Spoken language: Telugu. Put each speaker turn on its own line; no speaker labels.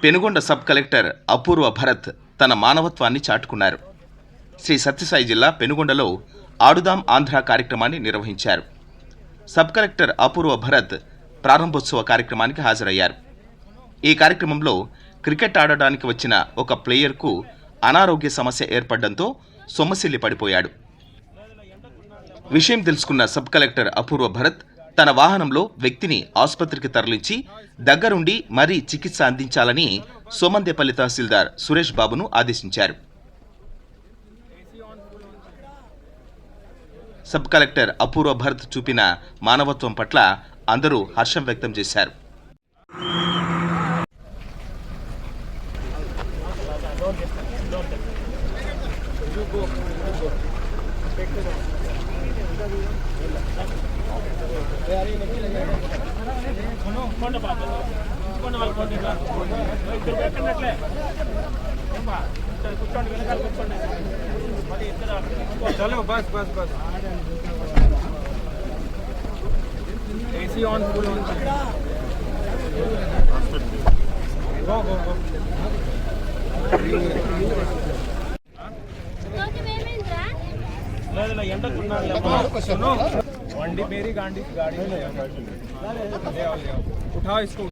పెనుగొండ సబ్ కలెక్టర్ అపూర్వ భరత్ తన మానవత్వాన్ని చాటుకున్నారు. శ్రీ సత్యసాయి జిల్లా పెనుగొండలో ఆడుదాం ఆంధ్ర కార్యక్రమాన్ని నిర్వహించారు. సబ్ కలెక్టర్ అపూర్వ భరత్ ప్రారంభోత్సవ కార్యక్రమానికి హాజరయ్యారు. ఈ కార్యక్రమంలో క్రికెట్ ఆడడానికి వచ్చిన ఒక ప్లేయర్కు అనారోగ్య సమస్య ఏర్పడడంతో సొమ్మసిల్లి పడిపోయాడు. విషయం తెలుసుకున్న సబ్ కలెక్టర్ అపూర్వ భరత్ తన వాహనంలో వ్యక్తిని ఆసుపత్రికి తరలించి దగ్గరుండి మరీ చికిత్స అందించాలని సోమందేపల్లి తహసీల్దార్ సురేష్ బాబును ఆదేశించారు. సబ్ కలెక్టర్ అపూర్వ భరత్ చూపిన మానవత్వం పట్ల అందరూ హర్షం వ్యక్తం చేశారు.
चलो बस बस बस AC on full on go go go वंडी मेरी गाड़ी गाड़ी ले आओ उठाओ इसको।